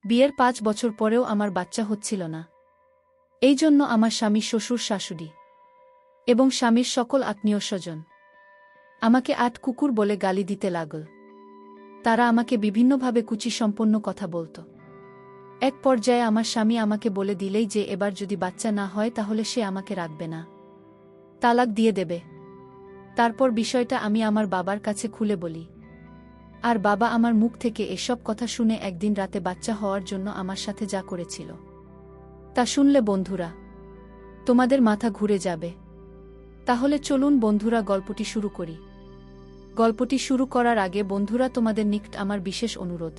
বিয়ের ৫ বছর পরেও আমার বাচ্চা হচ্ছিল না। এই জন্য আমার স্বামী, শ্বশুর, শাশুড়ি এবং স্বামীর সকল আত্মীয় স্বজন আমাকে আট কুকুর বলে গালি দিতে লাগল। তারা আমাকে বিভিন্নভাবে কুচিসম্পন্ন কথা বলত। এক পর্যায়ে আমার স্বামী আমাকে বলে দিলেই যে এবার যদি বাচ্চা না হয় তাহলে সে আমাকে রাখবে না, তালাক দিয়ে দেবে। তারপর বিষয়টা আমি আমার বাবার কাছে খুলে বলি, আর বাবা আমার মুখ থেকে এসব কথা শুনে একদিন রাতে বাচ্চা হওয়ার জন্য আমার সাথে যা করেছিল তা শুনলে বন্ধুরা তোমাদের মাথা ঘুরে যাবে। তাহলে চলুন বন্ধুরা গল্পটি শুরু করি। গল্পটি শুরু করার আগে বন্ধুরা তোমাদের নিকট আমার বিশেষ অনুরোধ,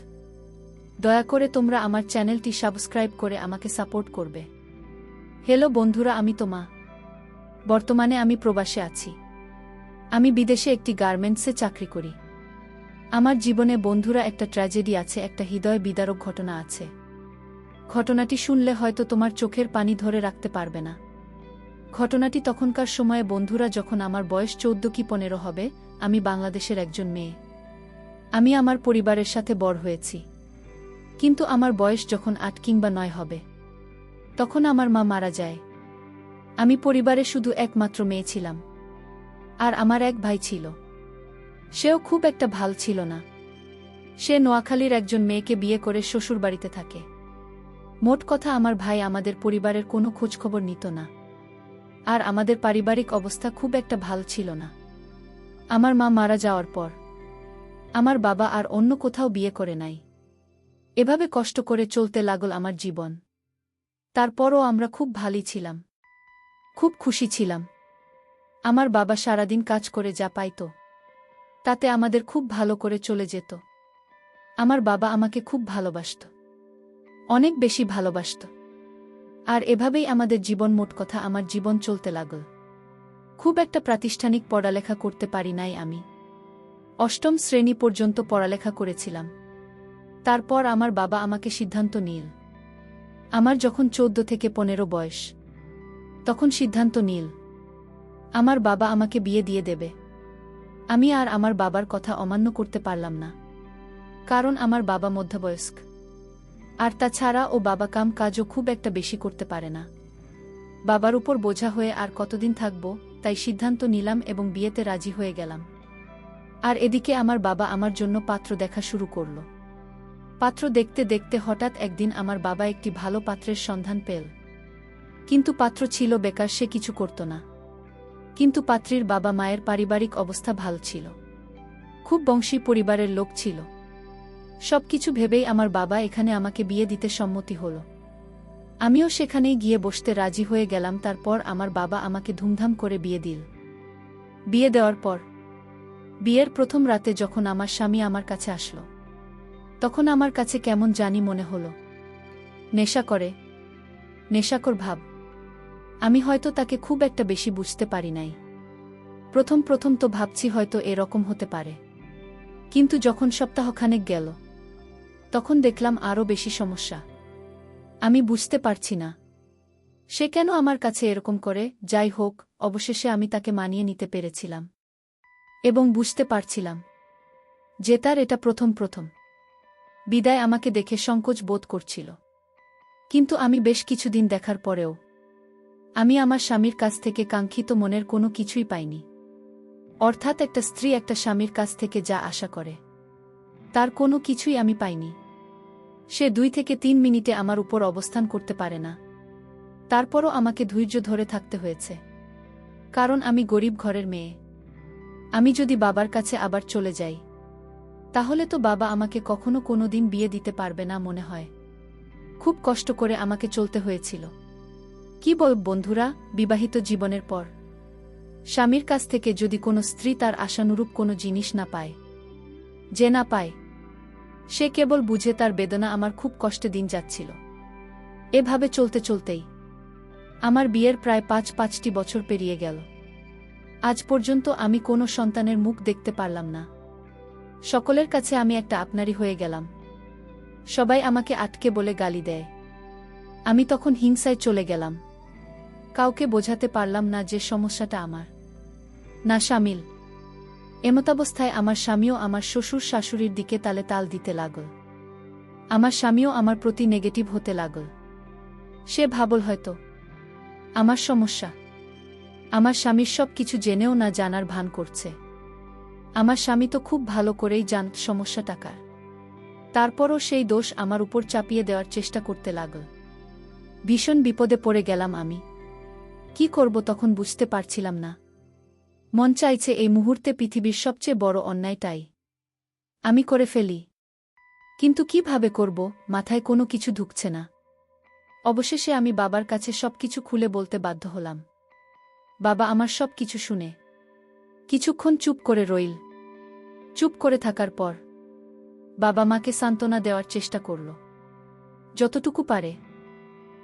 দয়া করে তোমরা আমার চ্যানেলটি সাবস্ক্রাইব করে আমাকে সাপোর্ট করবে। হ্যালো বন্ধুরা, আমি তোমা। বর্তমানে আমি প্রবাসে আছি। আমি বিদেশে একটি গার্মেন্টসে চাকরি করি। আমার জীবনে বন্ধুরা একটা ট্র্যাজেডি আছে, একটা হৃদয় বিদারক ঘটনা আছে। ঘটনাটি শুনলে হয়তো তোমার চোখের পানি ধরে রাখতে পারবে না। ঘটনাটি তখনকার সময়ে বন্ধুরা যখন আমার বয়স 14 কি 15 হবে। আমি বাংলাদেশের একজন মেয়ে। আমি আমার পরিবারের সাথে বড় হয়েছি, কিন্তু আমার বয়স যখন 8 কিংবা 9 হবে তখন আমার মা মারা যায়। আমি পরিবারে শুধু একমাত্র মেয়ে ছিলাম, আর আমার এক ভাই ছিল। সেও খুব একটা ভাল ছিল না। সে নোয়াখালীর একজন মেয়েকে বিয়ে করে শ্বশুরবাড়িতে থাকে। মোট কথা আমার ভাই আমাদের পরিবারের কোনো খোঁজখবর নিত না, আর আমাদের পারিবারিক অবস্থা খুব একটা ভাল ছিল না। আমার মা মারা যাওয়ার পর আমার বাবা আর অন্য কোথাও বিয়ে করে নাই। এভাবে কষ্ট করে চলতে লাগল আমার জীবন। তারপরও আমরা খুব ভালোই ছিলাম, খুব খুশি ছিলাম। আমার বাবা সারাদিন কাজ করে যা পাইত তাতে আমাদের খুব ভালো করে চলে যেত। আমার বাবা আমাকে খুব ভালোবাসত, অনেক বেশি ভালোবাসত। আর এভাবেই আমাদের জীবন, মোট কথা আমার জীবন চলতে লাগল। খুব একটা প্রাতিষ্ঠানিক পড়ালেখা করতে পারি নাই আমি। 8ম শ্রেণী পর্যন্ত পড়ালেখা করেছিলাম। তারপর আমার বাবা আমাকে সিদ্ধান্ত নিল, আমার যখন 14 থেকে 15 বয়স তখন সিদ্ধান্ত নিল আমার বাবা আমাকে বিয়ে দিয়ে দেবে। আমি আর আমার বাবার কথা অমান্য করতে পারলাম না, কারণ আমার বাবা মধ্যবয়স্ক, আর তাছাড়া ও বাবা কাম কাজও খুব একটা বেশি করতে পারে না। বাবার উপর বোঝা হয়ে আর কতদিন থাকব, তাই সিদ্ধান্ত নিলাম এবং বিয়েতে রাজি হয়ে গেলাম। আর এদিকে আমার বাবা আমার জন্য পাত্র দেখা শুরু করল। পাত্র দেখতে দেখতে হঠাৎ একদিন আমার বাবা একটি ভালো পাত্রের সন্ধান পেল। কিন্তু পাত্র ছিল বেকার, সে কিছু করত না। কিন্তু পাত্রীর বাবা মায়ের পারিবারিক অবস্থা ভালো ছিল, খুব বংশী পরিবারের লোক ছিল। সবকিছু ভেবেই আমার বাবা এখানে আমাকে বিয়ে দিতে সম্মতি হল। আমিও সেখানেই গিয়ে বসতে রাজি হয়ে গেলাম। তারপর আমার বাবা আমাকে ধুমধাম করে বিয়ে দিল। বিয়ে দেওয়ার পর বিয়ের প্রথম রাতে যখন আমার স্বামী আমার কাছে আসলো, তখন আমার কাছে কেমন জানি মনে হলো নেশা করে, নেশাকর ভাব। আমি হয়তো তাকে খুব একটা বেশি বুঝতে পারি নাই। প্রথম প্রথম তো ভাবছি হয়তো এরকম হতে পারে, কিন্তু যখন সপ্তাহখানেক গেল তখন দেখলাম আরও বেশি সমস্যা। আমি বুঝতে পারছি না সে কেন আমার কাছে এরকম করে। যাই হোক, অবশেষে আমি তাকে মানিয়ে নিতে পেরেছিলাম এবং বুঝতে পারছিলাম যে তার এটা প্রথম বিদায় আমাকে দেখে সংকোচ বোধ করছিল। কিন্তু আমি বেশ কিছুদিন দেখার পরেও আমি আমার স্বামীর কাছ থেকে কাঙ্ক্ষিত মনের কোনো কিছুই পাইনি। অর্থাৎ একটা স্ত্রী একটা স্বামীর কাছ থেকে যা আশা করে তার কোনো কিছুই আমি পাইনি। সে 2 থেকে 3 মিনিটে আমার উপর অবস্থান করতে পারে না। তারপরও আমাকে ধৈর্য ধরে থাকতে হয়েছে, কারণ আমি গরিব ঘরের মেয়ে। আমি যদি বাবার কাছে আবার চলে যাই তাহলে তো বাবা আমাকে কখনো কোনোদিন বিয়ে দিতে পারবে না মনে হয়। খুব কষ্ট করে আমাকে চলতে হয়েছিল। কি বল বন্ধুরা, বিবাহিত জীবনের পর স্বামীর কাছ থেকে যদি কোনো স্ত্রী তার আশানুরূপ কোনো জিনিস না পায়, যে না পায়, সে কেবল বুঝে তার বেদনা। আমার খুব কষ্টে দিন যাচ্ছিল। এভাবে চলতে চলতেই আমার বিয়ের প্রায় 5টি বছর পেরিয়ে গেল। আজ পর্যন্ত আমি কোনো সন্তানের মুখ দেখতে পারলাম না। সকলের কাছে আমি একটা আপনারই হয়ে গেলাম। সবাই আমাকে আটকে বলে গালি দেয়। আমি তখন হিংসায় চলে গেলাম। কাউকে বোঝাতে পারলাম না যে সমস্যাটা আমার না শামিল। এমতাবস্থায় আমার স্বামীও আমার শ্বশুর শাশুড়ির দিকে তালে তাল দিতে লাগল। আমার স্বামীও আমার প্রতি নেগেটিভ হতে লাগল। সে ভাবল হয়তো আমার সমস্যা। আমার স্বামীর সব কিছু জেনেও না জানার ভান করছে। আমার স্বামী তো খুব ভালো করেই জানত সমস্যা টাকার। তারপরও সেই দোষ আমার উপর চাপিয়ে দেওয়ার চেষ্টা করতে লাগল। ভীষণ বিপদে পড়ে গেলাম আমি। কি করব তখন বুঝতে পারছিলাম না। মন চাইছে এই মুহূর্তে পৃথিবীর সবচেয়ে বড় অন্যায়টাই আমি করে ফেলি, কিন্তু কিভাবে করব মাথায় কোনো কিছু ঢুকছে না। অবশেষে আমি বাবার কাছে সবকিছু খুলে বলতে বাধ্য হলাম। বাবা আমার সব কিছু শুনে কিছুক্ষণ চুপ করে রইল। চুপ করে থাকার পর বাবা মাকে সান্ত্বনা দেওয়ার চেষ্টা করল যতটুকু পারে।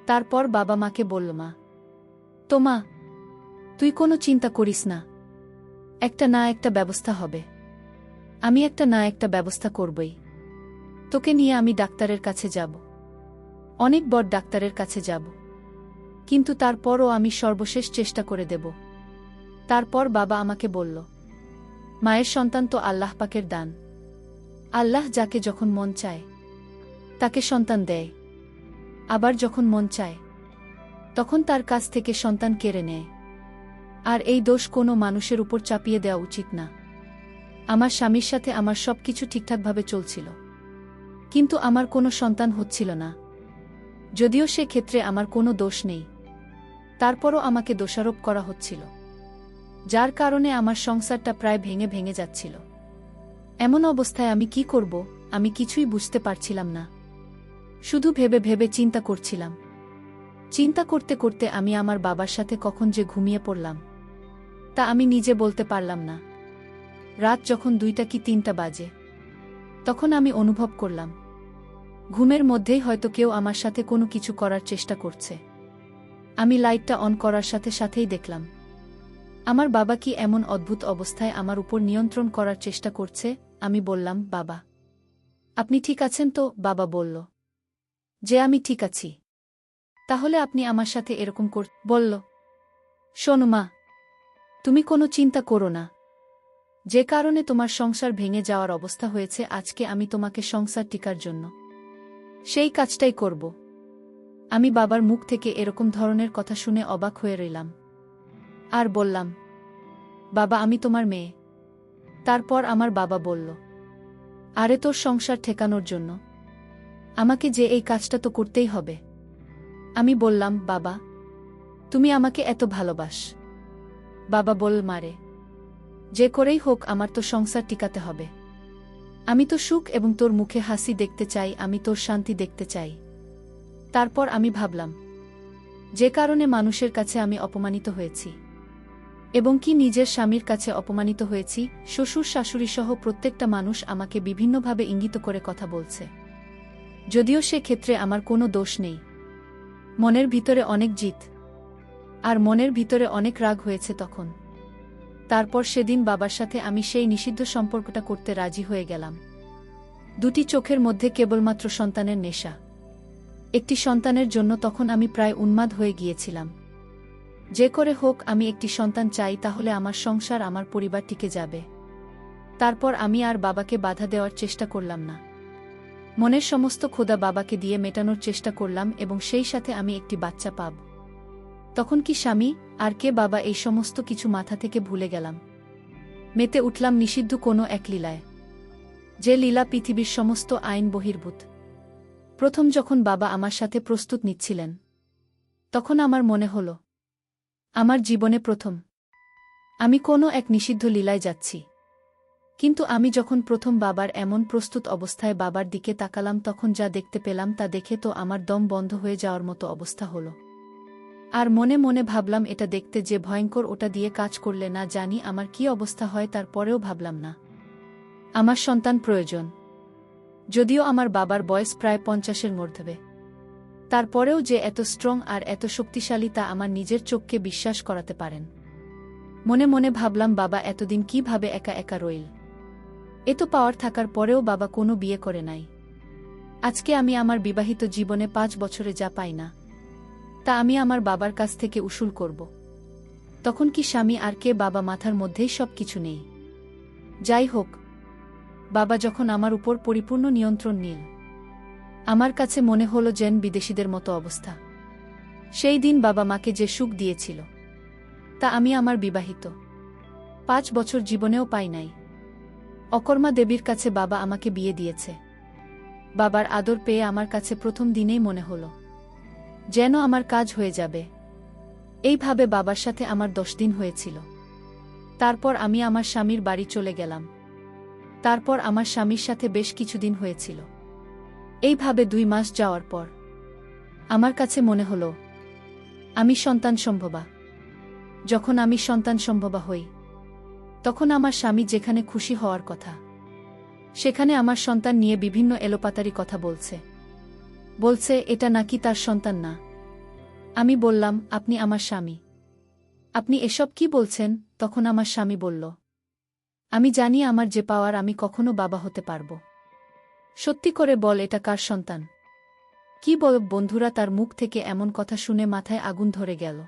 তারপর বাবা মাকে বলল, মা, তো মা, তুই কোনো চিন্তা করিস না, একটা না একটা ব্যবস্থা হবে। আমি একটা না একটা ব্যবস্থা করবই। তোকে নিয়ে আমি ডাক্তারের কাছে যাব, অনেক বড় ডাক্তারের কাছে যাব, কিন্তু তারপরও আমি সর্বশেষ চেষ্টা করে দেব। তারপর বাবা আমাকে বলল, মায়ের সন্তান তো আল্লাহ পাকের দান। আল্লাহ যাকে যখন মন চায় তাকে সন্তান দেয়, আবার যখন মন চায় তখন তার কাছ থেকে সন্তান কেড়ে নেয়। আর এই দোষ কোনো মানুষের উপর চাপিয়ে দেওয়া উচিত না। আমার স্বামীর সাথে আমার সব কিছু ঠিকঠাকভাবে চলছিল, কিন্তু আমার কোনো সন্তান হচ্ছিল না। যদিও সে ক্ষেত্রে আমার কোনো দোষ নেই, তারপরও আমাকে দোষারোপ করা হচ্ছিল, যার কারণে আমার সংসারটা প্রায় ভেঙে ভেঙে যাচ্ছিল। এমন অবস্থায় আমি কি করব আমি কিছুই বুঝতে পারছিলাম না। শুধু ভেবে ভেবে চিন্তা করছিলাম। চিন্তা করতে করতে আমি আমার বাবার সাথে কখন যে ঘুমিয়ে পড়লাম তা আমি নিজে বলতে পারলাম না। রাত যখন 2টা কি 3টা বাজে, তখন আমি অনুভব করলাম ঘুমের মধ্যেই হয়তো কেউ আমার সাথে কোনো কিছু করার চেষ্টা করছে। আমি লাইটটা অন করার সাথে সাথেই দেখলাম আমার বাবা কি এমন অদ্ভুত অবস্থায় আমার উপর নিয়ন্ত্রণ করার চেষ্টা করছে। আমি বললাম, বাবা, আপনি ঠিক আছেন তো? বাবা বলল যে আমি ঠিক আছি। তাহলে আপনি আমার সাথে এরকম বলল, শোনো মা, তুমি কোনো চিন্তা করো না। যে কারণে তোমার সংসার ভেঙে যাওয়ার অবস্থা হয়েছে, আজকে আমি তোমাকে সংসার টিকার জন্য সেই কাজটাই করব। আমি বাবার মুখ থেকে এরকম ধরনের কথা শুনে অবাক হয়ে রইলাম আর বললাম, বাবা, আমি তোমার মেয়ে। তারপর আমার বাবা বলল, আরে তোর সংসার ঠেকানোর জন্য আমাকে যে এই কাজটা তো করতেই হবে। আমি বললাম, বাবা, তুমি আমাকে এত ভালোবাস। বাবা বলল, মারে, যে করেই হোক আমার তো সংসার টিকাতে হবে। আমি তো সুখ এবং তোর মুখে হাসি দেখতে চাই, আমি তোর শান্তি দেখতে চাই। তারপর আমি ভাবলাম, যে কারণে মানুষের কাছে আমি অপমানিত হয়েছি এবং কি নিজের স্বামীর কাছে অপমানিত হয়েছি, শ্বশুর শাশুড়ি সহ প্রত্যেকটা মানুষ আমাকে বিভিন্নভাবে ইঙ্গিত করে কথা বলছে, যদিও সে ক্ষেত্রে আমার কোনো দোষ নেই। মনের ভিতরে অনেক জিত আর মনের ভিতরে অনেক রাগ হয়েছে তখন। তারপর সেদিন বাবার সাথে আমি সেই নিষিদ্ধ সম্পর্কটা করতে রাজি হয়ে গেলাম। 2টি চোখের মধ্যে কেবলমাত্র সন্তানের নেশা। একটি সন্তানের জন্য তখন আমি প্রায় উন্মাদ হয়ে গিয়েছিলাম। যে করে হোক আমি একটি সন্তান চাই, তাহলে আমার সংসার, আমার পরিবার টিকে যাবে। তারপর আমি আর বাবাকে বাধা দেওয়ার চেষ্টা করলাম না। মনের সমস্ত ক্ষুধা বাবাকে দিয়ে মেটানোর চেষ্টা করলাম এবং সেই সাথে আমি একটি বাচ্চা পাব। তখন কি স্বামী আর কে বাবা, এই সমস্ত কিছু মাথা থেকে ভুলে গেলাম। মেতে উঠলাম নিষিদ্ধ কোনো এক লীলায়, যে লীলা পৃথিবীর সমস্ত আইন বহির্ভূত। প্রথম যখন বাবা আমার সাথে প্রস্তুত নিচ্ছিলেন, তখন আমার মনে হল আমার জীবনে প্রথম আমি কোনো এক নিষিদ্ধ লীলায় যাচ্ছি। কিন্তু আমি যখন প্রথম বাবার এমন প্রস্তুত অবস্থায় বাবার দিকে তাকালাম, তখন যা দেখতে পেলাম তা দেখে তো আমার দম বন্ধ হয়ে যাওয়ার মতো অবস্থা হল। আর মনে মনে ভাবলাম, এটা দেখতে যে ভয়ঙ্কর, ওটা দিয়ে কাজ করলে না জানি আমার কি অবস্থা হয়। তারপরেও ভাবলাম না, আমার সন্তান প্রয়োজন। যদিও আমার বাবার বয়স প্রায় 50-এর মধ্যে, তারপরেও যে এত স্ট্রং আর এত শক্তিশালী তা আমার নিজের চোখকে বিশ্বাস করাতে পারেন। মনে মনে ভাবলাম, বাবা এতদিন কিভাবে একা একা রইল। এত পাওয়ার থাকার পরেও বাবা কোনো বিয়ে করে নাই। আজকে আমি আমার বিবাহিত জীবনে 5 বছরে যা পাই না, তা আমি আমার বাবার কাছ থেকে উসুল করব। তখন কি স্বামী আর কে বাবা, মাথার মধ্যেই সব কিছু নেই। যাই হোক, বাবা যখন আমার উপর পরিপূর্ণ নিয়ন্ত্রণ নিল, আমার কাছে মনে হলো যেন বিদেশিদের মতো অবস্থা। সেই দিন বাবা মাকে যে সুখ দিয়েছিল তা আমি আমার বিবাহিত 5 বছর জীবনেও পাই নাই। অকর্মা দেবীর কাছে বাবা আমাকে বিয়ে দিয়েছে। বাবার আদর পেয়ে আমার কাছে প্রথম দিনেই মনে হলো যেন আমার কাজ হয়ে যাবে। এইভাবে বাবার সাথে আমার 10 দিন হয়েছিল। তারপর আমি আমার স্বামীর বাড়ি চলে গেলাম। তারপর আমার স্বামীর সাথে বেশ কিছুদিন হয়েছিল। এইভাবে 2 মাস যাওয়ার পর আমার কাছে মনে হলো আমি সন্তান সম্ভবা। যখন আমি সন্তান সম্ভবা হই তখন আমার স্বামী যেখানে খুশি হওয়ার কথা সেখানে আমার সন্তান নিয়ে বিভিন্ন এলোপাতারি কথা বলছে এটা নাকি তার সন্তান না। আমি বললাম, আপনি আমার স্বামী, আপনি এসব কি বলছেন? তখন আমার স্বামী বলল, আমি জানি আমার যে পাওয়ার আমি কখনো বাবা হতে পারব। সত্যি করে বল, এটা কার সন্তান? কি বল? বন্ধুরা, তার মুখ থেকে এমন কথা শুনে মাথায় আগুন ধরে গেল।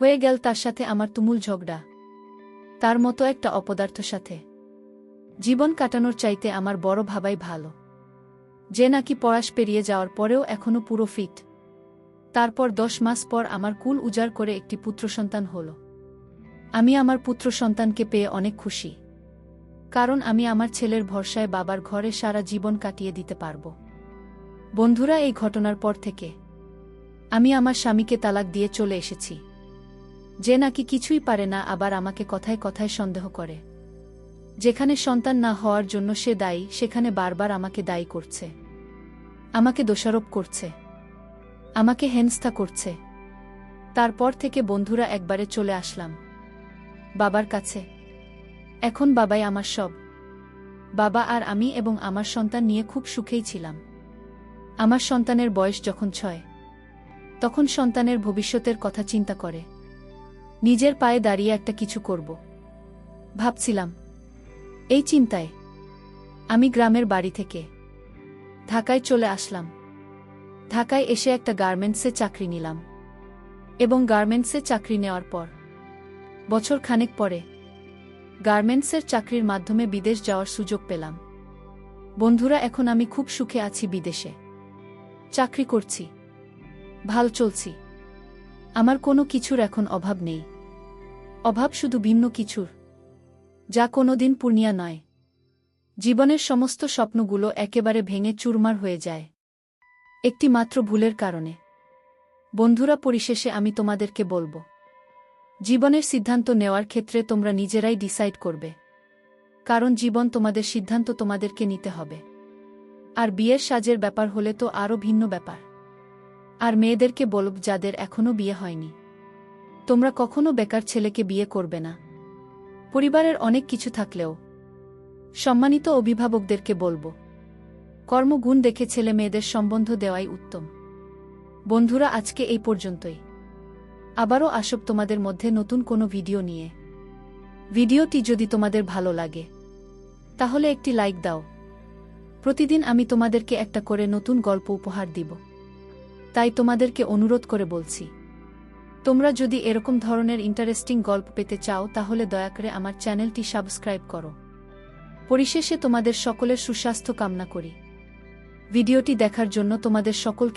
হয়ে গেল তার সাথে আমার তুমুল ঝগড়া। তার মতো একটা অপদার্থ সাথে জীবন কাটানোর চাইতে আমার বড় ভাবাই ভালো, যে নাকি পড়াশ পেরিয়ে যাওয়ার পরেও এখনো পুরো ফিট। তারপর 10 মাস পর আমার কুল উজাড় করে একটি পুত্র সন্তান হল। আমি আমার পুত্র সন্তানকে পেয়ে অনেক খুশি, কারণ আমি আমার ছেলের ভরসায় বাবার ঘরে সারা জীবন কাটিয়ে দিতে পারব। বন্ধুরা, এই ঘটনার পর থেকে আমি আমার স্বামীকে তালাক দিয়ে চলে এসেছি। যে নাকি কিছুই পারে না, আবার আমাকে কথায় কথায় সন্দেহ করে। যেখানে সন্তান না হওয়ার জন্য সে দায়ী, সেখানে বারবার আমাকে দায়ী করছে, আমাকে দোষারোপ করছে, আমাকে হেনস্থা করছে। তারপর থেকে বন্ধুরা একবারে চলে আসলাম বাবার কাছে। এখন বাবাই আমার সব। বাবা আর আমি এবং আমার সন্তান নিয়ে খুব সুখেই ছিলাম। আমার সন্তানের বয়স যখন 6, তখন সন্তানের ভবিষ্যতের কথা চিন্তা করে নিজের পায়ে দাঁড়িয়ে একটা কিছু করব ভাবছিলাম। এই চিন্তায় আমি গ্রামের বাড়ি থেকে ঢাকায় চলে আসলাম। ঢাকায় এসে একটা গার্মেন্টসে চাকরি নিলাম এবং গার্মেন্টসে চাকরি নেওয়ার পর বছর খানেক পরে গার্মেন্টসের চাকরির মাধ্যমে বিদেশ যাওয়ার সুযোগ পেলাম। বন্ধুরা, এখন আমি খুব সুখে আছি, বিদেশে চাকরি করছি, ভালো চলছি। আমার কোনো কিছুর এখন অভাব নেই। অভাব শুধু ভিন্ন কিছুর, যা কোনোদিন পূর্ণিয়া নয়। জীবনের সমস্ত স্বপ্নগুলো একেবারে ভেঙে চুরমার হয়ে যায় একটি মাত্র ভুলের কারণে। বন্ধুরা, পরিশেষে আমি তোমাদেরকে বলবো, জীবনের সিদ্ধান্ত নেওয়ার ক্ষেত্রে তোমরা নিজেরাই ডিসাইড করবে, কারণ জীবন তোমাদের সিদ্ধান্ত তোমাদেরকে নিতে হবে। আর বিয়ের সাজের ব্যাপার হলে তো আরও ভিন্ন ব্যাপার। আর মেয়েদেরকে বলব, যাদের এখনও বিয়ে হয়নি, তোমরা কখনো বেকার ছেলেকে বিয়ে করবে না। পরিবারের অনেক কিছু থাকলেও সম্মানিত অভিভাবকদেরকে বলবো, কর্মগুণ দেখে ছেলে মেয়েদের সম্বন্ধ দেওয়াই উত্তম। বন্ধুরা, আজকে এই পর্যন্তই। আবারও আসব তোমাদের মধ্যে নতুন কোনো ভিডিও নিয়ে। ভিডিওটি যদি তোমাদের ভালো লাগে তাহলে একটি লাইক দাও। প্রতিদিন আমি তোমাদেরকে একটা করে নতুন গল্প উপহার দিব, তাই তোমাদেরকে অনুরোধ করে বলছি, তোমরা যদি এরকম ধরনের ইন্টারেস্টিং গল্প পেতে চাও তাহলে দয়া করে আমার চ্যানেলটি সাবস্ক্রাইব করো। পরিশেষে তোমাদের সকলের সুস্বাস্থ্য কামনা করি। ভিডিওটি দেখার জন্য তোমাদের সকলকে